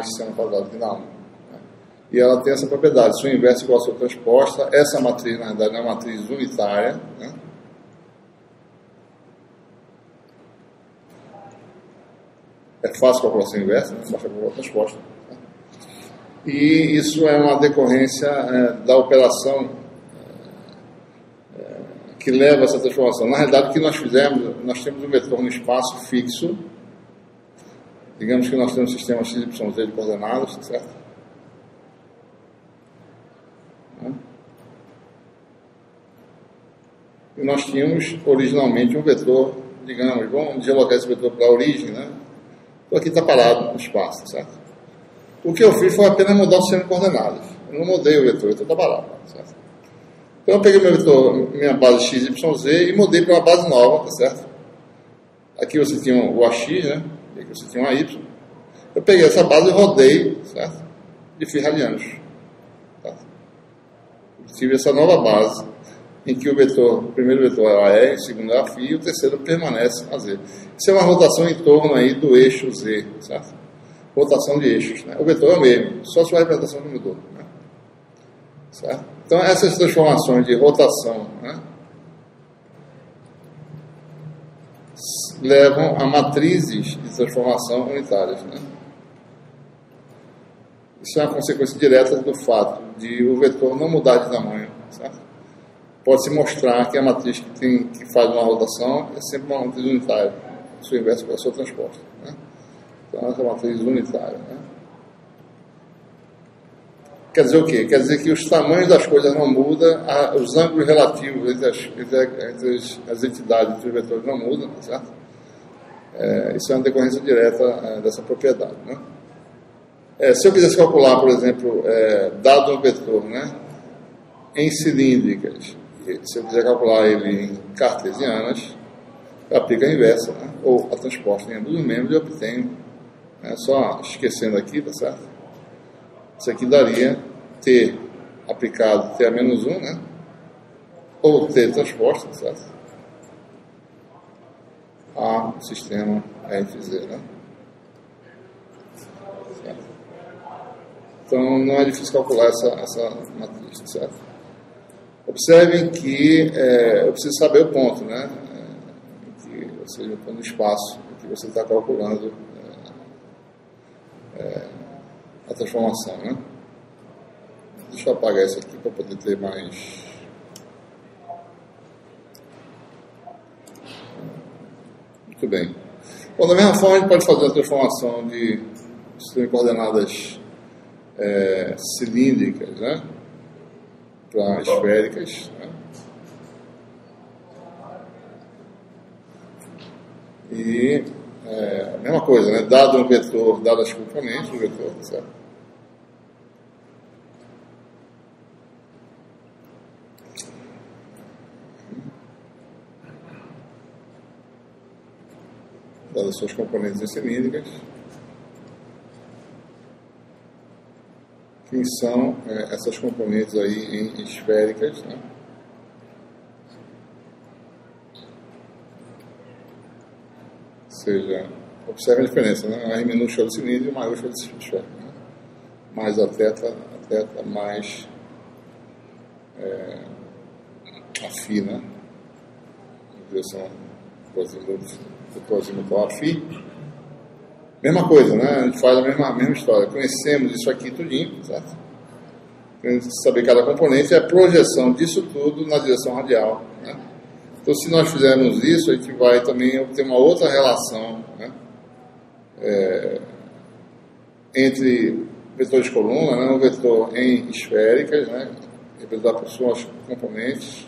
mais seno quadrado que dá 1. Né? E ela tem essa propriedade, sua inversa igual a sua transposta. Essa matriz, na verdade, é uma matriz unitária, né? É fácil calcular sua inversa, né? Basta calcular a transposta. Né? E isso é uma decorrência da operação que leva a essa transformação. Na realidade, o que nós fizemos, nós temos um vetor no espaço fixo. Digamos que nós temos um sistema x, y, z de coordenadas, certo? E nós tínhamos originalmente um vetor, digamos, vamos deslocar esse vetor para a origem, né? Então aqui está parado no espaço, certo? O que eu fiz foi apenas mudar o sistema de coordenadas. Eu não mudei o vetor está parado, certo? Então eu peguei meu vetor, minha base x, y, z e mudei para uma base nova, tá certo? Aqui você tinha o ax, né? E aqui você tinha o ay. Eu peguei essa base e rodei, certo? De φ radianos. Tá? Tive essa nova base, em que o primeiro vetor é a E, o segundo é a φ e o terceiro permanece a z. Isso é uma rotação em torno aí do eixo z, certo? Rotação de eixos, né? O vetor é o mesmo, só sua representação que mudou, né? Certo? Então, essas transformações de rotação, né, levam a matrizes de transformação unitárias. Né? Isso é uma consequência direta do fato de o vetor não mudar de tamanho. Certo? Pode-se mostrar que a matriz que faz uma rotação é sempre uma matriz unitária, sua inversa para a sua transposta. Né? Então, essa é uma matriz unitária. Né? Quer dizer o quê? Quer dizer que os tamanhos das coisas não mudam, os ângulos relativos entre as entidades, entre os vetores não mudam, certo? Isso é uma decorrência direta dessa propriedade. Né? Se eu quisesse calcular, por exemplo, dado um vetor, né, em cilíndricas, se eu quiser calcular ele em cartesianas, eu aplico a inversa, né, ou a transposta em ambos os membros e obtenho, só esquecendo aqui, tá certo? Isso aqui daria T aplicado T a menos 1, né? Ou T transposta, certo? A sistema RFZ, né? Certo? Então, não é difícil calcular essa matriz, certo? Observem que eu preciso saber o ponto, né? Ou seja, o ponto do espaço que você está calculando a transformação, né? Deixa eu apagar isso aqui para poder ter mais. Muito bem. Bom, da mesma forma, a gente pode fazer a transformação de sistema de coordenadas cilíndricas, né, para esféricas. Né? E a mesma coisa, né? Dado um vetor, dadas as componentes do vetor, certo? Dadas as suas componentes cilíndricas, quem são essas componentes aí em esféricas, né? Ou seja, observe a diferença, né? A R minúscula do cilindro e maiúscula do esférico, né? Mais a teta mais a φ, né? Direção azimutal a φ. Mesma coisa, né? A gente faz a mesma história. Conhecemos isso aqui tudinho, certo? Queremos saber cada componente e a projeção disso tudo na direção radial, né? Então, se nós fizermos isso, a gente vai também obter uma outra relação, né, entre vetores de coluna, né, um vetor em esféricas, né, representado por suas componentes,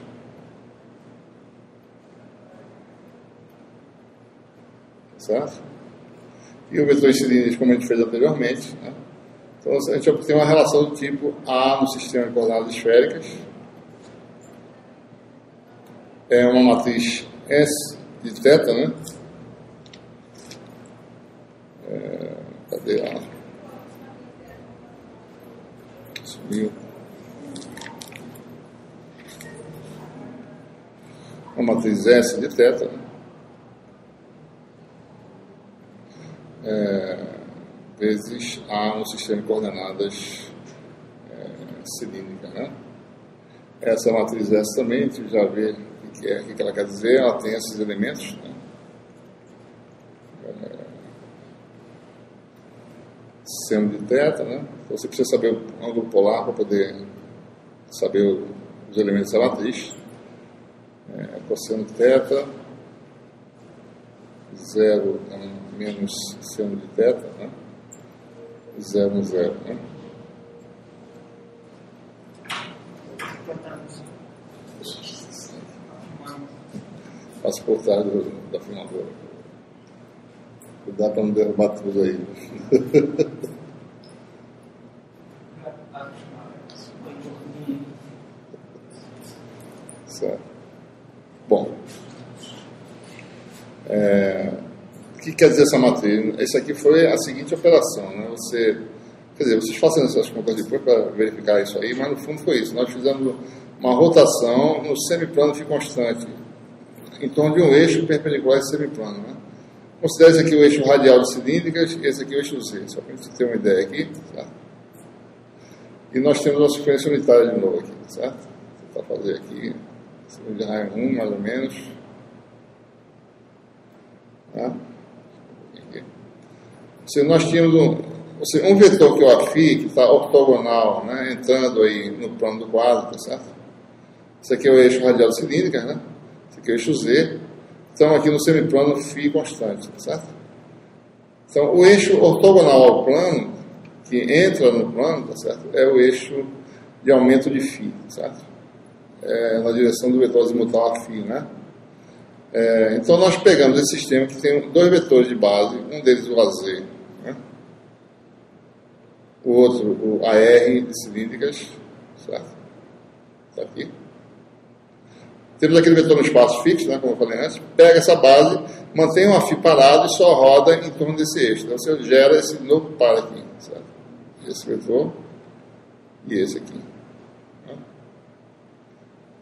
certo? E o vetor em cilindros, como a gente fez anteriormente, né? Então, a gente obtém uma relação do tipo A no sistema de coordenadas esféricas. É uma matriz S de θ, né? Cadê a... Subiu. Uma matriz S de θ, né? vezes A no sistema de coordenadas cilíndrica, né? Essa matriz S também, a gente já vê o que ela quer dizer. Ela tem esses elementos, né? Seno de θ, né? Então você precisa saber o ângulo polar para poder saber os elementos da matriz. Cosseno de θ, 0 menos seno de θ, né? 0, 0, né? Faço por trás da filmadora. Cuidado para não derrubar tudo aí. Certo. Bom, o que quer dizer essa matriz? Essa aqui foi a seguinte operação, né? Quer dizer, vocês façam essas contas depois para verificar isso aí, mas no fundo foi isso. Nós fizemos uma rotação no semiplano fio constante em torno de um eixo perpendicular e semiplano, né? Considere esse aqui o eixo radial de cilíndricas e esse aqui o eixo Z, só para a gente ter uma ideia aqui, certo? E nós temos uma sequência unitária de novo aqui, certo? Vou tentar fazer aqui, de raio 1, mais ou menos. Tá? Se nós tínhamos um vetor que é o Aφ, que está ortogonal, né, entrando aí no plano do quadro, tá certo? Esse aqui é o eixo radial de cilíndrica, né? Esse aqui é o eixo Z. Estamos aqui no semiplano φ constante, tá certo? Então, o eixo ortogonal ao plano, que entra no plano, tá certo? É o eixo de aumento de φ, tá certo? Na direção do vetor azimutal Aφ, né? Então, nós pegamos esse sistema que tem dois vetores de base, um deles o AZ, né? O outro, o AR de cilíndricas, certo? Está aqui. Temos aquele vetor no espaço fixo, né, como eu falei antes, pega essa base, mantém um Aφ parado e só roda em torno desse eixo. Então você gera esse novo par aqui, certo? Esse vetor e esse aqui. Né?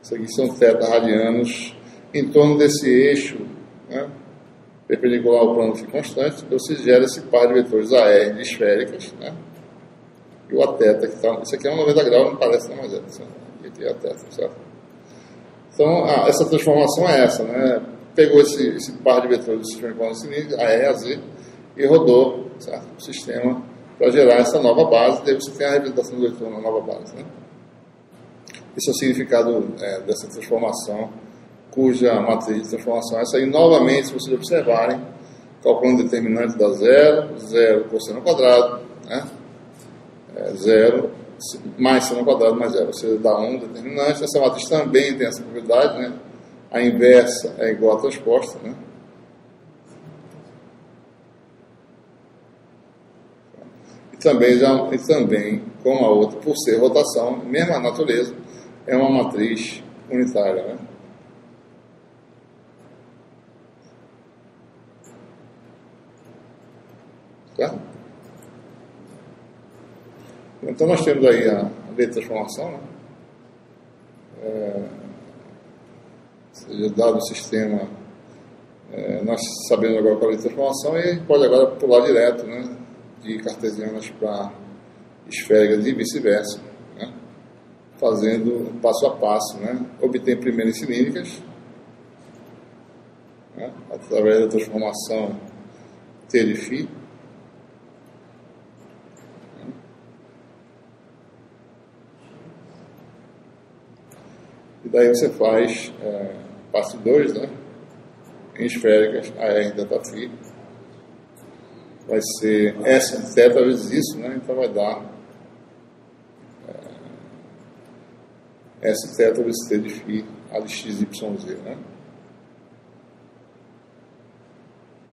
Isso aqui são θ radianos em torno desse eixo, né, perpendicular ao plano φ constante. Então você gera esse par de vetores AR de esféricas, né? E o Aθ que está. Isso aqui é um 90 graus, não parece, não, mas é. Certo? E aqui é Aθ, certo? Então, essa transformação é essa, né? Pegou esse par de vetores do sistema de plano cilíndrico, A, E, A, Z, e rodou, certo? O sistema para gerar essa nova base, daí você tem a representação do vetor na nova base, né? Esse é o significado dessa transformação, cuja matriz de transformação é essa. E, novamente, se vocês observarem, calculando o determinante dá 0, 0 cosseno quadrado, né? 0 mais seno quadrado mais 0, você dá 1 determinante. Essa matriz também tem essa propriedade, né? A inversa é igual à transposta, né? E também, como a outra, por ser rotação, mesma natureza, é uma matriz unitária, né? Certo? Então nós temos aí a lei de transformação, né? Seja, dado o sistema, nós sabemos agora qual é a lei de transformação, e a gente pode agora pular direto, né, de cartesianas para esféricas e vice-versa, né? Fazendo passo a passo, né? Obtém primeiro em cilíndricas, né, através da transformação T de φ. E daí você faz passo 2, né? Em esféricas, AR ΔΦ. Vai ser S de θ vezes isso, né? Então vai dar S θ vezes T de φ, A de x, y, z, né?